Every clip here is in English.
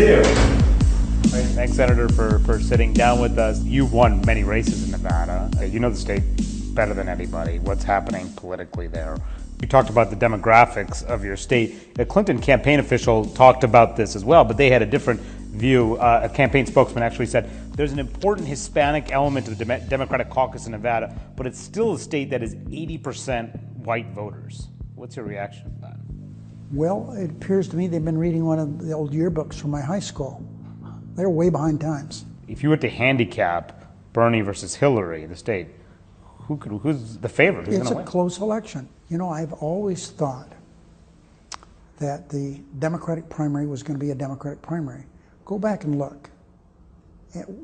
see you. Thanks, Senator, for sitting down with us. You won many races in Nevada. You know the state better than anybody. What's happening politically there? You talked about the demographics of your state. A Clinton campaign official talked about this as well, but they had a different view. A campaign spokesman actually said there's an important Hispanic element to the Democratic caucus in Nevada, but it's still a state that is 80% white voters. What's your reaction to that? Well, it appears to me they've been reading one of the old yearbooks from my high school. They're way behind times. If you were to handicap Bernie versus Hillary in the state, who's the favorite? Who's It's a win? close election. You know, I've always thought that the Democratic primary was going to be a Democratic primary. Go back and look.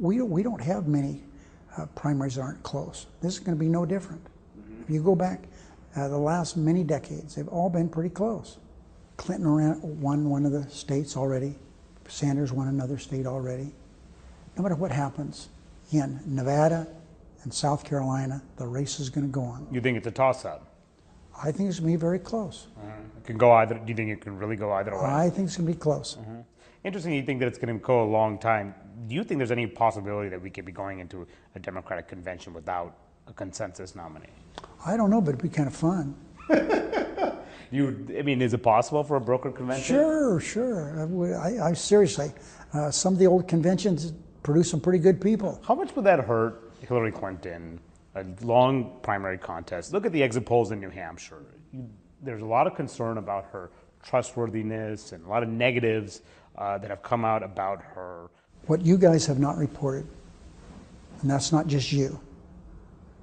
We don't have many primaries that aren't close. This is going to be no different. If you go back the last many decades, they've all been pretty close. Clinton won one of the states already. Sanders won another state already. No matter what happens in Nevada and South Carolina, the race is going to go on. You think it's a toss-up? I think it's going to be very close. It can go either. Do you think it can really go either way? I think it's going to be close. Interesting. You think that it's going to go a long time. Do you think there's any possibility that we could be going into a Democratic convention without a consensus nominee? I don't know, but it'd be kind of fun. I mean, is it possible for a brokered convention? Sure. I seriously, some of the old conventions produce some pretty good people. How much would that hurt Hillary Clinton? A long primary contest. Look at the exit polls in New Hampshire. There's a lot of concern about her trustworthiness and a lot of negatives that have come out about her. What you guys have not reported, and that's not just you,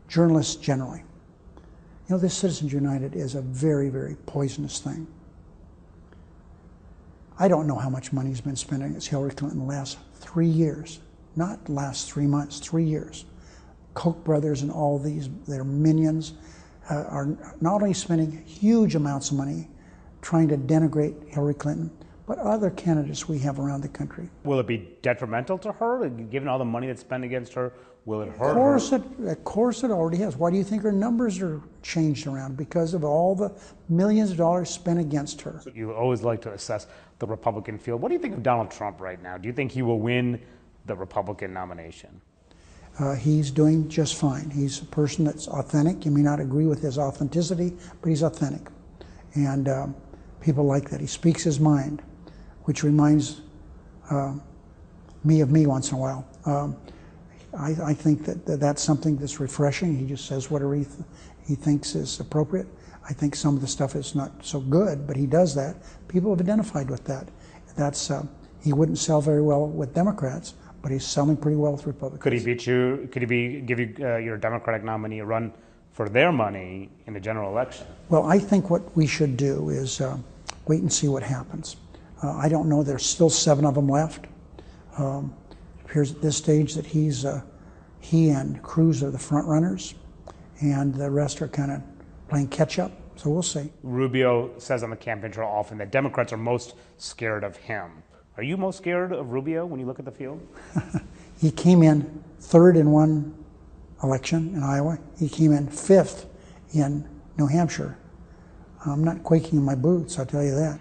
journalists generally. You know, this Citizens United is a very, very poisonous thing. I don't know how much money has been spent against Hillary Clinton in the last 3 years, not last 3 months, 3 years. Koch brothers and all these, their minions, are not only spending huge amounts of money trying to denigrate Hillary Clinton, but other candidates we have around the country. Will it be detrimental to her, given all the money that's spent against her? Will it hurt her? Of course it already has. Why do you think her numbers are changed around? Because of all the millions of dollars spent against her. You always like to assess the Republican field. What do you think of Donald Trump right now? Do you think he will win the Republican nomination? He's doing just fine. He's a person that's authentic. You may not agree with his authenticity, but he's authentic. And people like that. He speaks his mind, which reminds me of me once in a while. I think that that's something that's refreshing. He just says whatever he thinks is appropriate. I think some of the stuff is not so good, but he does that. People have identified with that. That's he wouldn't sell very well with Democrats, but he's selling pretty well with Republicans. Could he beat you? Could he give you your Democratic nominee a run for their money in the general election? Well, I think what we should do is wait and see what happens. I don't know. There's still 7 of them left. It appears at this stage that he and Cruz are the front runners, and the rest are kind of playing catch up. So we'll see. Rubio says on the campaign trail often that Democrats are most scared of him. Are you most scared of Rubio when you look at the field? He came in 3rd in one election in Iowa. He came in 5th in New Hampshire. I'm not quaking in my boots, I'll tell you that.